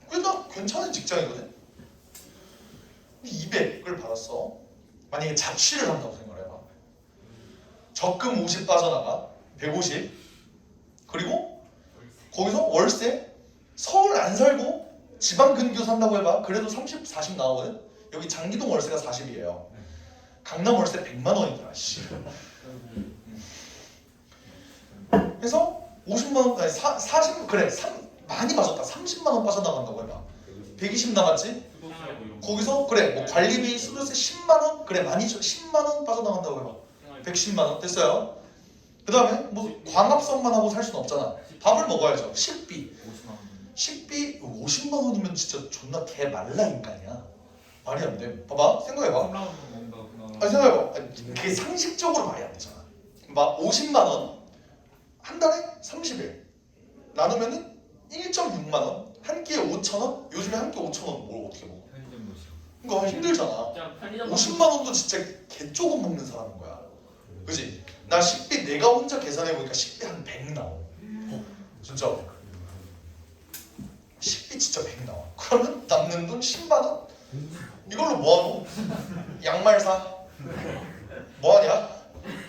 꽤나 괜찮은 직장이거든. 200을 받았어. 만약에 자취를 한다고 생각해봐. 적금 50 빠져나가 150. 그리고 거기서 월세 서울 안 살고 지방 근교 산다고 해봐. 그래도 30, 40 나오거든. 여기 장기동 월세가 40이에요. 강남 월세 100만 원이더라. 씨. 그래서 50만 원, 아니 40 그래 많이 빠졌다. 30만 원 빠져나간다고 해봐. 120 남았지? 수도세 뭐 이런 거. 거기서 그래 뭐 관리비 수도세 10만 원 그래 많이 10만 원 빠져나간다고 해봐. 110만 원 됐어요. 그 다음에 뭐 광합성만 하고 살 수는 없잖아. 밥을 먹어야죠. 식비 50만 원. 식비 50만 원이면 진짜 존나 개 말라 인간이야. 말이 안 돼. 봐봐 생각해봐. 3라운드 먹는다고 생각을 아니 생각해봐. 아니, 그게 상식적으로 말이 안 되잖아. 막 50만 원 한 달에 30일 나누면은 1.6만 원. 한 끼에 5천 원? 요즘에 한 끼 5천 원 뭘 어떻게 먹어? 편의점도 싫어. 그러니까 힘들잖아. 진짜 편의점 50만 원도 진짜 개 조금 먹는 사람인 거야. 그지? 나 식비 내가 혼자 계산해 보니까 식비 한 100 나와. 진짜. 식비 진짜 100 나와. 그러면 남는 돈 10만 원? 이걸로 뭐 하노? 양말 사? 뭐 하냐?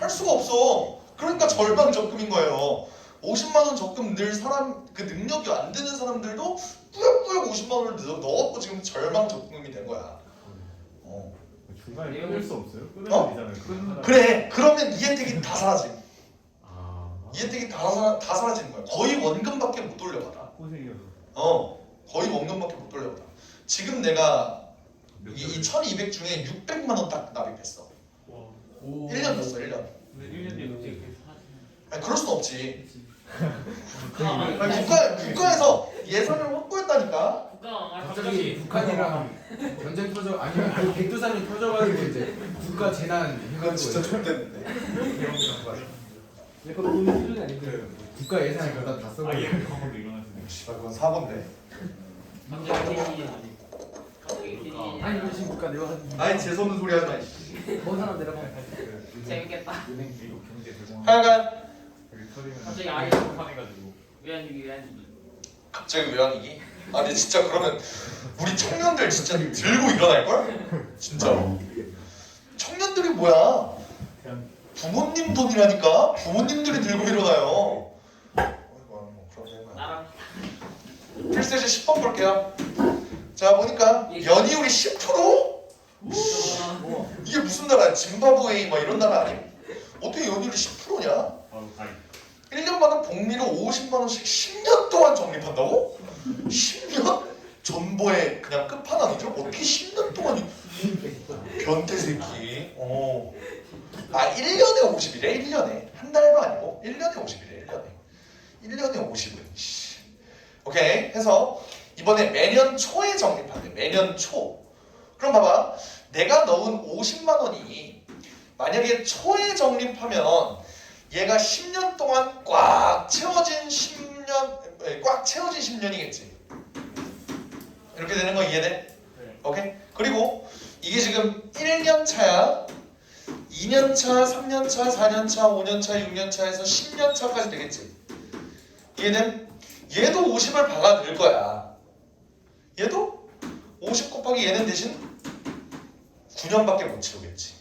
할 수가 없어. 그러니까 절반 적금인 거예요. 50만 원 적금 늘 사람 그 능력이 안 되는 사람들도 꾸역꾸역 50만 원을 넣었고 지금 절반 적금이 된 거야. 중간에 끊을 수 없어요? 어? 끊으면 되잖아요. 그래. 그러면 이 혜택이 다 사라짐. 아, 이 혜택이 다 사라지는 거야. 거의 원금밖에 못 돌려받아. 고생이어서. 거의 원금밖에 못 돌려받아. 지금 내가 몇 이 개월? 1200 중에 600만 원 딱 납입했어. 오. 1년 됐어, 1년. 근데 1년 뒤에 갑자기 이렇게 아니 그럴 순 없지. 아니, 아니, 국가에서 예산을 확보했다니까. 갑자기 북한이랑 전쟁 터져 아니면 그 백두산이 터져가지고 이제 국가 재난 해가지고 좋댔는데. 약간 돈 수준이 아닌데. 국가 예산을 그러다 다 써버려. 아예 강원도 일어날 수도 있어. 씨발 그건 사고인데. 갑자기 아니 우리 지금 국가 내가 아니 재수없는 소리 하지 마. 먼 사람 내려가. 재밌겠다. 미국 경제 대공황. 하여간 여기 터지면 갑자기 아예 폭탄해가지고. 외환위기. 갑자기 외환위기? 아니 진짜 그러면 우리 청년들 진짜 들고 일어날 걸? 진짜로. 청년들이 뭐야? 부모님 돈이라니까. 부모님들이 들고 일어나요. 뭐 그런 생각. 나랑 필세지 10번 볼게요. 자 보니까 연이율이 10%? 이게 무슨 나라야? 짐바브웨이 막 이런 나라 아니? 어떻게 연이율이 10%냐? 아니 1년마다 복리로 50만 원씩 10년 동안 적립한다고? 10년? 전보의 그냥 끝판왕이죠? 어떻게 10년 동안 변태 새끼. 아 1년에 50이래 1년에 한 달도 아니고 1년에 50이래 1년에 50은 오케이 해서 이번에 매년 초에 적립한대. 매년 초. 그럼 봐봐 내가 넣은 50만 원이 만약에 초에 적립하면 얘가 10년 동안 꽉 채워진 10년이겠지. 이렇게 되는 거 이해돼? 네. 오케이? 그리고 이게 지금 1년 차야. 2년 차, 3년 차, 4년 차, 5년 차, 6년 차에서 10년 차까지 되겠지. 얘는 얘도 50을 박아 넣을 거야. 얘도 50 곱하기 얘는 대신 9년밖에 못 채우겠지.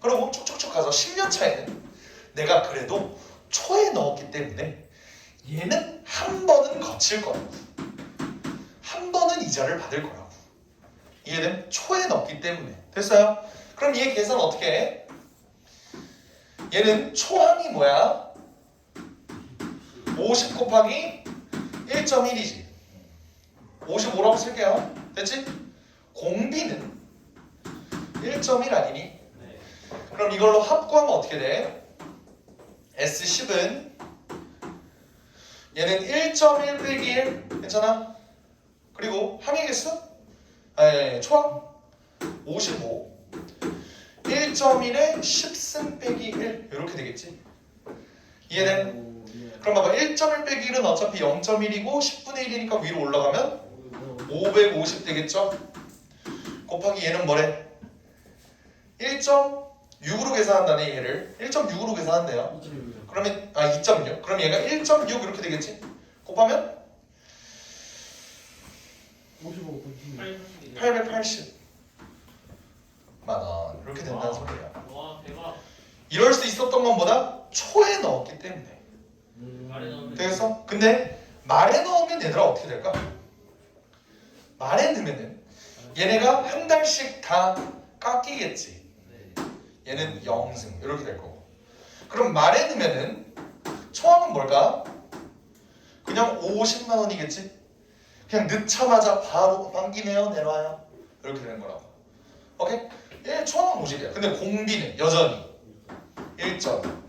그리고 쭉쭉쭉 가서 10년 차에는 내가 그래도 초에 넣었기 때문에 얘는 한 번은 거칠 거라고. 한 번은 이자를 받을 거라고. 이해됨? 초에 넣었기 때문에. 됐어요? 그럼 얘 계산 어떻게 해? 얘는 초항이 뭐야? 50 곱하기 1.1이지. 55라고 쓸게요. 됐지? 공비는 1.1 아니니? 네. 그럼 이걸로 합구하면 어떻게 돼? S10은 얘는 1.1 빼기 1 괜찮아? 그리고 항의 개수? 초항 55 1 1.1에 10승 빼기 1 이렇게 되겠지. 이해돼? 그럼 봐봐 1.1 빼기 1은 어차피 0.1이고 10분의 1이니까 위로 올라가면 550 되겠죠? 곱하기 얘는 뭐래? 1.6으로 계산한다네 얘를 1.6으로 계산한대요. 2.6이죠. 그러면 2.6 그럼 얘가 1.6 이렇게 되겠지? 곱하면 55 곱하기 880만 원 이렇게 된다는 소리야. 와 대박. 이럴 수 있었던 건 뭐다? 초에 넣었기 때문에. 말해 넣으면 되겠어? 근데 말에 넣으면 얘들아 어떻게 될까? 말에 넣으면은 얘네가 한 달씩 다 깎이겠지. 얘는 0승 이렇게 될 거고. 그럼 말에 넣으면은 초항은 뭘까? 그냥 50만 원이겠지? 그냥 넣자마자 바로 당기네요 내놔요 이렇게 되는 거라고. 오케이? 얘 초항은 50이야. 근데 공비는 여전히 1점.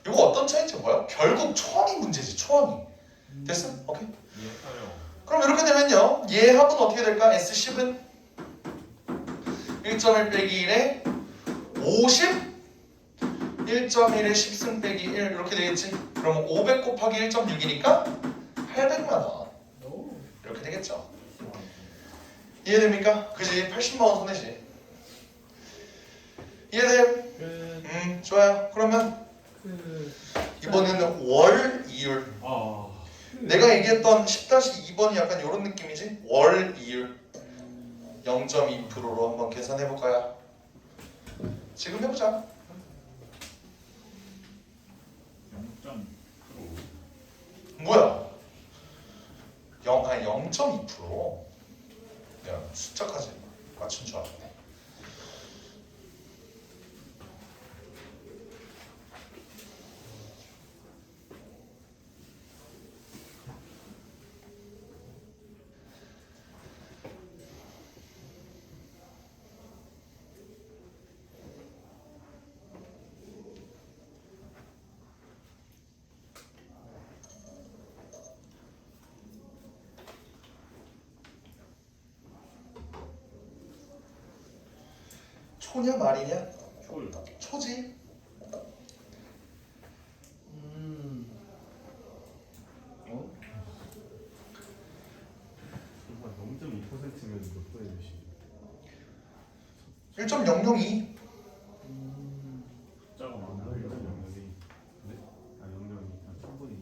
이거 어떤 차이인지 뭐야? 결국 초항이 문제지. 초항이. 됐어? 오케이? 이해해요. 그럼 이렇게 되면요 얘 합은 어떻게 될까? S10은 1.1 빼기 1에 50 1.1에 10승 빼기 1 이렇게 되겠지? 그러면 500 곱하기 1.6이니까 800만 원 이렇게 되겠죠? 이해됩니까? 그지? 80만 원 손해지. 이해돼요? 좋아요. 그러면 이번에는 월 이율. 아. 내가 얘기했던 10-2번이 약간 이런 느낌이지? 월 이율 0.2%로 한번 계산해 볼까요? 지금 해보자. 0.5. 뭐야? 0.2%? 내가 숫자까지 맞춘 줄 알았네. 초냐 말이냐? 초요. 초지. 정말 0.2%면 몇 번의 몇이? 1.002. 숫자가 많아. 0.002. 네? 아 0.2. 아 1000분이.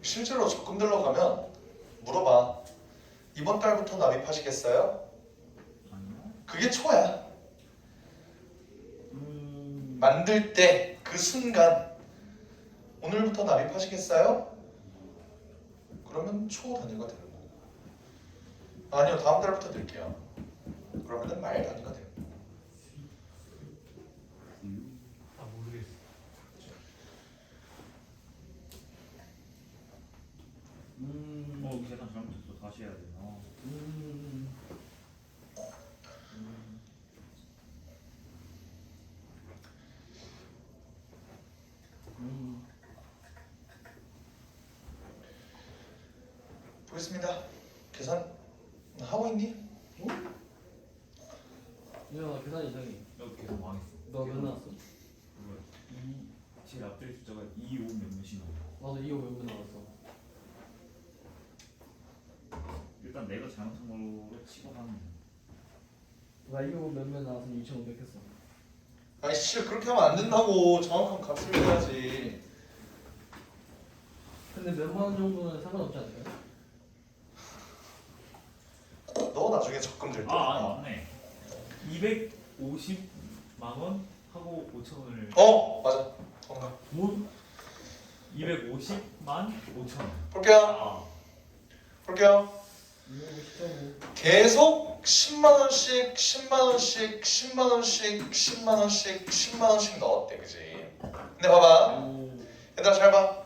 실제로 적금 들러가면 물어봐. 이번 달부터 납입하시겠어요? 아니요. 그게 초야. 만들 때 그 순간 오늘부터 납입하시겠어요? 그러면 초 단위가 되는 거고. 아니요 다음 달부터 드릴게요. 그러면은 말 단위가 되는 거고. 아 모르겠어. 계산 잘못했어. 다시 해야 돼. 보겠습니다. 계산 하고 있니? 야 계산 이상해. 너 계산 망했어. 너 몇 나왔어? 그거 제일 앞자리 숫자가 2, 5 몇몇이 나와. 나도 2호 몇분 나왔어. 일단 내가 잘못한 걸로 치고 하면 나 2호 몇몇 나왔으면 2,500 했어. 아니 씨 그렇게 하면 안 된다고. 정확한 값을 해야지. 근데 몇만 원 정도는 상관없지 않을까요? 너 나중에 적금 들 때. 아 맞네. 250만 원 하고 5,000원을 맞아. 정답. 뭐? 250만 5,000원. 볼게요. 아. 볼게요. 250.5. 계속 10만 원씩, 10만 원씩, 10만 원씩, 10만 원씩, 10만 원씩 넣었대, 그지? 근데 봐봐, 얘들아 잘 봐.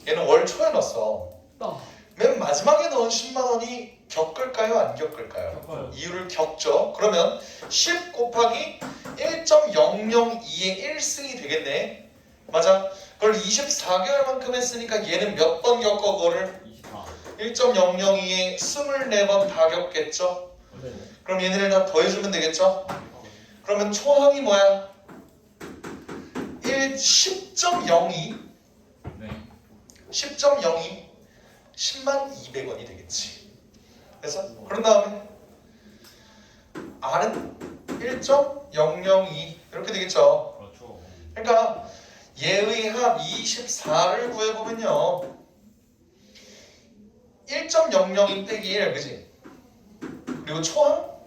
얘는 월 초에 넣었어. 맨 마지막에 넣은 10만 원이 겪을까요, 안 겪을까요? 겪어요. 이유를 겪죠. 그러면 10 곱하기 1.002의 1승이 되겠네. 맞아. 그걸 24개월만큼 했으니까 얘는 몇 번 겪어 그거를? 24. 1.002에 24번 다 겪겠죠? 네. 그럼 얘네를 다 더해주면 되겠죠? 그러면 초항이 뭐야? 10.02 네. 10.02 10만 200원이 되겠지. 그래서 그런 다음에 R은 1.002 이렇게 되겠죠. 그렇죠. 그러니까 얘의 합 24를 구해보면요 1.002 빼기 1 그지? 그리고 초항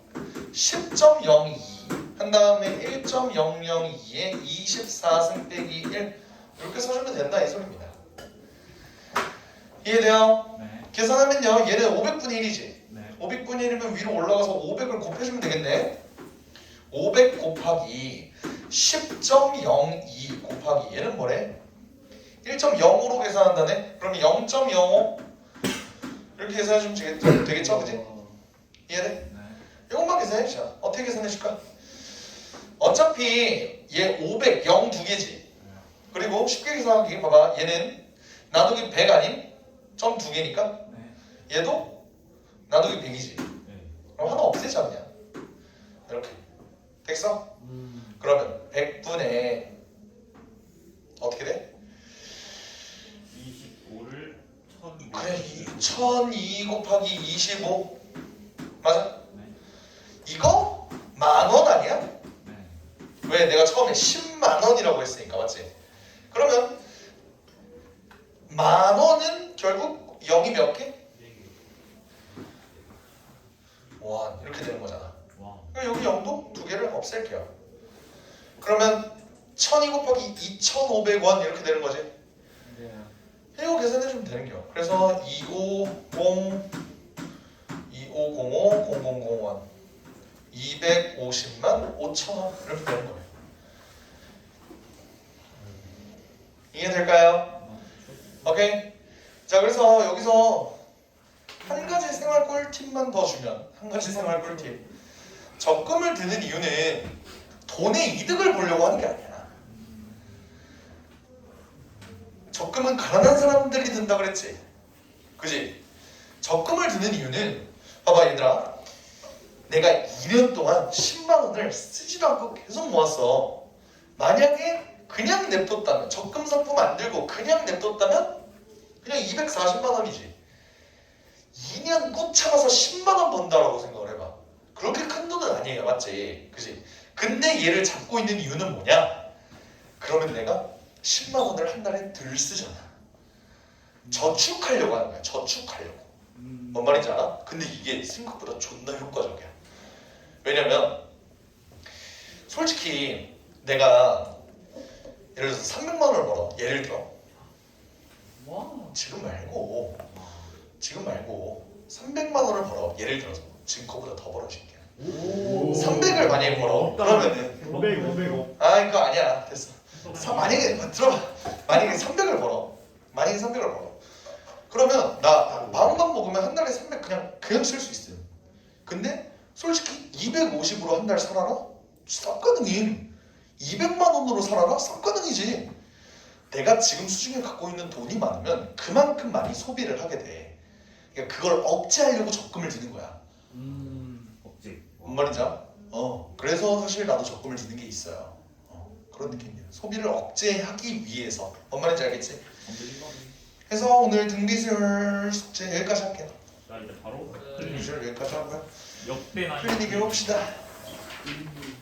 10.02 한 다음에 1.002에 24승 빼기 1 이렇게 써주면 된다 이 소리입니다. 이해돼요? 네. 계산하면요 얘는 500분의 1이지. 네. 500분의 1이면 위로 올라가서 500을 곱해주면 되겠네. 500 곱하기 10.02 곱하기 얘는 뭐래? 1.05로 계산한다네? 그러면 0.05 이렇게 계산해주면 되겠죠? 그지? 이해돼? 네. 이것만 계산해주자. 어떻게 계산해줄까? 어차피 얘 500, 0 두 개지. 그리고 쉽게 계산하기 봐봐. 얘는 나누기 100 아님? 점 두 개니까 네. 얘도 나누기 100이지. 네. 그럼 하나 없애자 그냥. 이렇게. 됐어? 그러면 100분의 어떻게 돼? 25를 1000. 그래 1002 곱하기 25 맞아? 네. 이거 10,000원 아니야? 네. 왜? 내가 처음에 10만 원이라고 했으니까 맞지? 그러면 10,000원은 결국 0이 몇 개? 와 이렇게 되는 거잖아. 와. 그럼 여기 0도 두 개를 없앨게요. 그러면 1002 곱하기 2,500원 이렇게 되는 거지. 네. 이거 계산해주면 되는겨. 그래서 2505 250만 5천원 이렇게 되는 거예요. 이해될까요? 오케이. 자 그래서 여기서 한 가지 생활 꿀팁만 더 주면 한 가지 생활 꿀팁. 적금을 드는 이유는 돈의 이득을 보려고 하는 게 아니야. 적금은 가난한 사람들이 든다 그랬지. 그지? 적금을 드는 이유는 봐봐 얘들아. 내가 2년 동안 10만 원을 쓰지도 않고 계속 모았어. 만약에 그냥 냅뒀다면 적금 상품 안 들고 그냥 냅뒀다면 그냥 240만 원이지. 2년 꾹 참아서 10만 원 번다라고 생각을 해봐. 그렇게 큰 돈은 아니에요. 맞지? 그지? 근데 얘를 잡고 있는 이유는 뭐냐? 그러면 내가 10만 원을 한 달에 덜 쓰잖아. 저축하려고 하는 거야. 저축하려고. 뭔 말인지 알아? 근데 이게 생각보다 존나 효과적이야. 왜냐면 솔직히 내가 예를 들어서 300만 원을 벌어. 예를 들어. 와. 지금 말고 300만 원을 벌어. 예를 들어서 지금 그거보다 더 벌어줄게. 300을 만약에 벌어. 그러면은 500. 아 이거 아니야. 됐어. 만약에 들어봐. 만약에 300을 벌어. 그러면 나 마음만 먹으면 한 달에 300 그냥 쓸 수 있어요. 근데 솔직히 250으로 한 달 살아라? 쌉가능임. 200만 원으로 살아라? 쌉가능이지. 내가 지금 수중에 갖고 있는 돈이 많으면 그만큼 많이 소비를 하게 돼. 그러니까 그걸 억제하려고 적금을 드는 거야. 억지. 뭔 말인지 알아? 그래서 사실 나도 적금을 드는 게 있어요. 그런 느낌이에요. 소비를 억제하기 위해서. 뭔 말인지 알겠지? 그래서 오늘 등비술 숙제 여기까지 할게요. 자 이제 바로 등비술 여기까지 하고요. 역대 나이. 클리닉 해봅시다. 음.